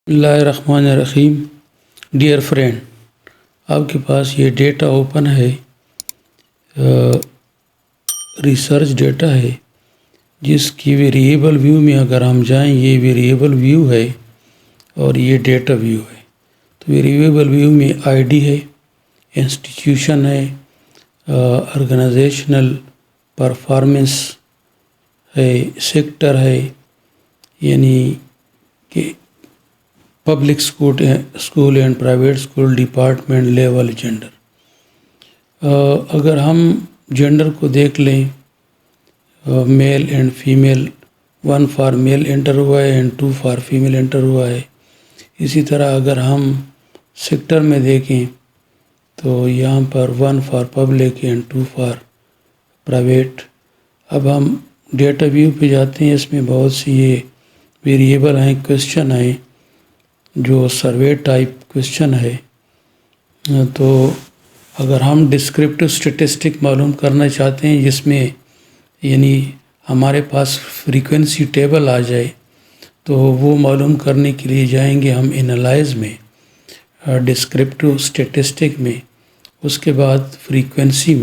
اللہ الرحمن الرحیم۔ Dear friend, آپ کے پاس یہ ڈیٹا اوپن ہے، ریسرچ ڈیٹا ہے جس کی ویریبل ویو میں اگر ہم جائیں، یہ ویریبل ویو ہے اور یہ ڈیٹا ویو ہے۔ تو ویریبل ویو میں آئی ڈی ہے، انسٹیٹیوشن ہے، آرگنائزیشنل پرفارمنس ہے، سیکٹر ہے، یعنی کہ public school and private school, department, level, gender. اگر ہم جینڈر کو دیکھ لیں، male and female, 1 for male enter ہوا ہے اینڈ 2 فار فیمیل انٹر ہوا ہے۔ اسی طرح اگر ہم سیکٹر میں دیکھیں تو یہاں پر 1 for public and 2 for private. اب ہم ڈیٹا ویو پہ جاتے ہیں، اس میں بہت سی یہ ویریبل ہیں، کویشچن ہیں جو سروے ٹائپ کویشچن ہے۔ تو اگر ہم ڈسکرپٹیو اسٹیٹسٹک معلوم کرنا چاہتے ہیں جس میں یعنی ہمارے پاس فریکوینسی ٹیبل آ جائے، تو وہ معلوم کرنے کے لیے جائیں گے ہم انالائز میں، ڈسکرپٹیو اسٹیٹسٹک میں، اس کے بعد فریکوینسی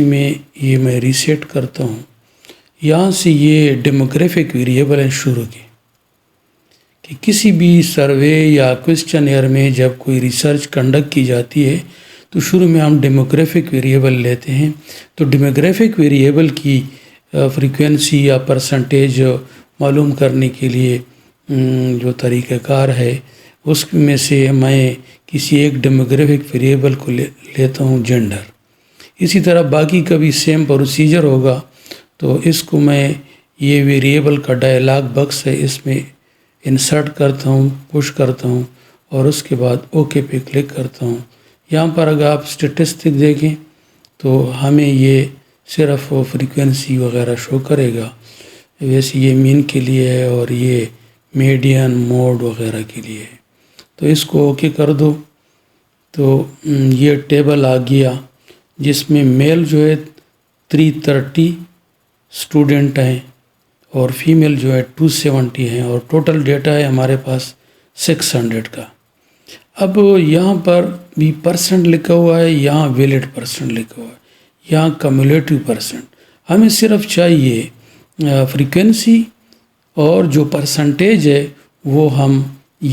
میں یہ میں ریسیٹ کرتا ہوں۔ یہاں سے یہ ڈیموگرافک ویریبل ہیں شروع کے، کہ کسی بھی سروے یا کویشچن ایئر میں جب کوئی ریسرچ کنڈکٹ کی جاتی ہے تو شروع میں ہم ڈیموگرافک ویریبل لیتے ہیں۔ تو ڈیموگرافک ویریبل کی فریکوینسی یا پرسنٹیج معلوم کرنے کے لیے جو طریقہ کار ہے، اس میں سے میں کسی ایک ڈیموگرافک ویریبل کو لیتا ہوں، جینڈر۔ اسی طرح باقی کا بھی سیم پروسیجر ہوگا۔ تو اس کو میں یہ ویریبل کا ڈائلاگ باکس ہے، اس میں انسرٹ کرتا ہوں، پش کرتا ہوں اور اس کے بعد اوکے پہ کلک کرتا ہوں۔ یہاں پر اگر آپ اسٹیٹسٹک دیکھیں تو ہمیں یہ صرف فریکوینسی وغیرہ شو کرے گا، ویسے یہ مین کے لیے ہے اور یہ میڈین، موڈ وغیرہ کے لیے ہے۔ تو اس کو اوکے کر دو تو یہ ٹیبل آ گیا جس میں میل جو ہے 330 اسٹوڈنٹ ہیں اور فیمیل جو ہے 270 ہیں، اور ٹوٹل ڈیٹا ہے ہمارے پاس 600 کا۔ اب یہاں پر بھی پرسنٹ لکھا ہوا ہے، یہاں ویلڈ پرسنٹ لکھا ہوا ہے، یہاں کمیولیٹیو پرسنٹ۔ ہمیں صرف چاہیے فریکوینسی اور جو پرسنٹیج ہے وہ ہم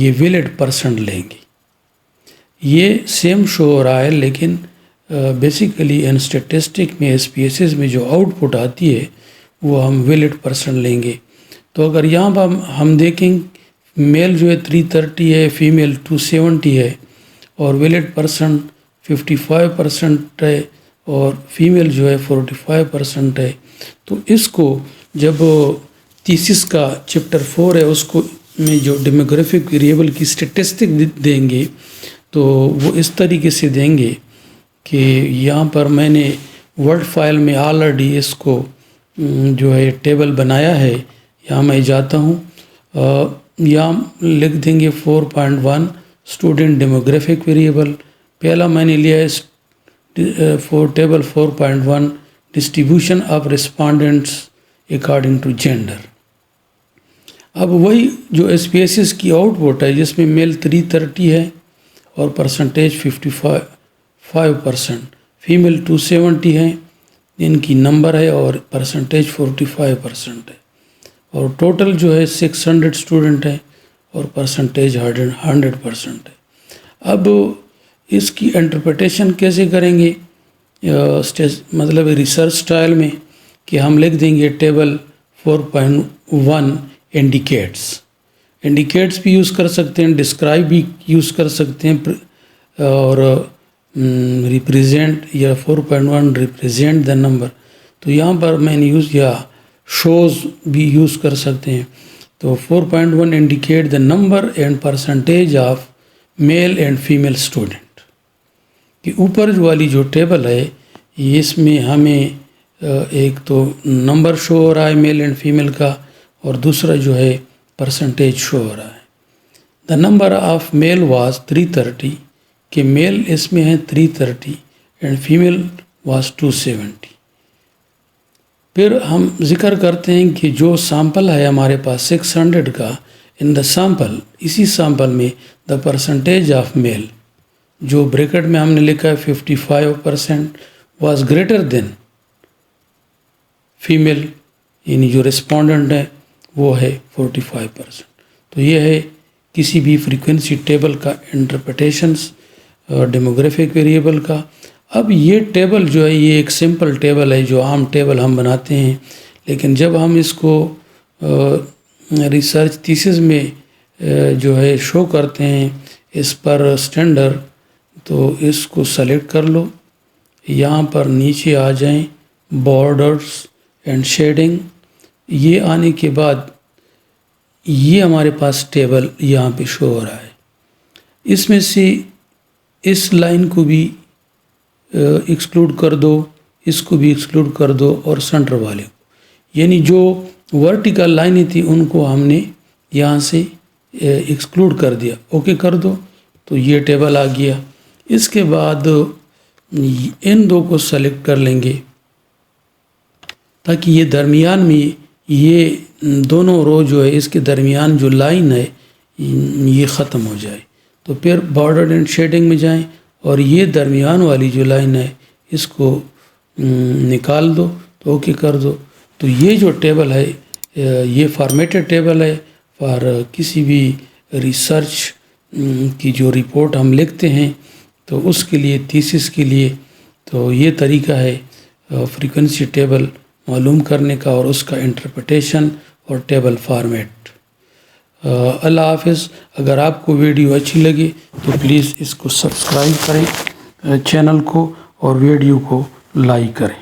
یہ ویلڈ پرسنٹ لیں گے۔ یہ سیم شو ہو رہا ہے، لیکن بیسیکلی ان اسٹیٹسٹک میں SPSS میں جو آؤٹ پٹ آتی ہے وہ ہم ویلڈ پرسنٹ لیں گے۔ تو اگر یہاں پر ہم دیکھیں، میل جو ہے 330 ہے، فیمیل 270 ہے، اور ویلڈ پرسنٹ 55% ہے اور فیمیل جو ہے 45% ہے۔ تو اس کو جب تھیسس کا چیپٹر 4 ہے، اس کو میں جو ڈیموگرافک ویریبل کی اسٹیٹسٹک دیں گے تو وہ اس طریقے سے دیں گے کہ یہاں پر میں نے ورڈ فائل میں آلریڈی اس کو جو ہے ٹیبل بنایا ہے۔ یہاں میں جاتا ہوں، یہاں لکھ دیں گے 4.1 اسٹوڈنٹ ڈیموگرافک ویریبل۔ پہلا میں نے لیا ہے table 4.1 distribution of respondents according to gender. اب وہی جو SPSS کی آؤٹ پٹ ہے جس میں میل 330 ہے اور پرسنٹیج 55%، فیمیل 270 ہیں، ان کی نمبر ہے اور پرسنٹیج 45% ہے، اور ٹوٹل جو ہے 600 اسٹوڈنٹ ہے اور پرسنٹیج 100% ہے۔ اب اس کی انٹرپریٹیشن کیسے کریں گے؟ مطلب ریسرچ سٹائل میں کہ ہم لکھ دیں گے ٹیبل 4.1 انڈیکیٹس بھی یوز کر سکتے ہیں، ڈسکرائب بھی یوز کر سکتے ہیں، اور ریپریزینٹ یا 4.1 ریپریزینٹ دا نمبر۔ تو یہاں پر میں نے یوز یا شوز بھی یوز کر سکتے ہیں۔ تو 4.1 indicate the number and percentage of mile and female student. کہ اوپر والی جو ٹیبل ہے اس میں ہمیں ایک تو نمبر شو ہو رہا ہے میل اینڈ فیمیل کا، اور دوسرا جو ہے پرسنٹیج شو ہو رہا ہے۔ The number of male was 330، کہ میل اس میں ہے 330 اینڈ فیمیل واز 270۔ پھر ہم ذکر کرتے ہیں کہ جو سیمپل ہے ہمارے پاس 600 کا، ان دا سیمپل، اسی سیمپل میں دا پرسنٹیج آف میل، جو بریکٹ میں ہم نے لکھا ہے 55% واز گریٹر دین فیمیل، یعنی جو رسپونڈنٹ ہے وہ ہے 45%. تو یہ ہے کسی بھی فریکوینسی ٹیبل کا انٹرپریٹیشنس ڈیموگرافک ویریبل کا. اب یہ ٹیبل جو ہے یہ ایک سمپل ٹیبل ہے جو عام ٹیبل ہم بناتے ہیں، لیکن جب ہم اس کو ریسرچ تھیسس میں جو ہے شو کرتے ہیں اس پر اسٹینڈرڈ، تو اس کو سلیکٹ کر لو، یہاں پر نیچے آ جائیں بارڈرز اینڈ شیڈنگ. یہ آنے کے بعد یہ ہمارے پاس ٹیبل یہاں پہ شو ہو رہا ہے. اس میں سے اس لائن کو بھی ایکسکلوڈ کر دو، اس کو بھی ایکسکلوڈ کر دو، اور سینٹر والے کو، یعنی جو ورٹیکل لائنیں تھیں ان کو ہم نے یہاں سے ایکسکلوڈ کر دیا. اوکے کر دو تو یہ ٹیبل آ گیا. اس کے بعد ان دو کو سلیکٹ کر لیں گے تاکہ یہ درمیان میں یہ دونوں رو جو ہے اس کے درمیان جو لائن ہے یہ ختم ہو جائے. تو پھر بارڈر اینڈ شیڈنگ میں جائیں اور یہ درمیان والی جو لائن ہے اس کو نکال دو، تو اوکے کر دو. تو یہ جو ٹیبل ہے یہ فارمیٹڈ ٹیبل ہے فار کسی بھی ریسرچ کی جو رپورٹ ہم لکھتے ہیں تو اس کے لیے، تھیسس کے لیے. تو یہ طریقہ ہے فریکوینسی ٹیبل معلوم کرنے کا اور اس کا انٹرپریٹیشن اور ٹیبل فارمیٹ. اللہ حافظ. اگر آپ کو ویڈیو اچھی لگے تو پلیز اس کو سبسکرائب کریں چینل کو، اور ویڈیو کو لائک کریں.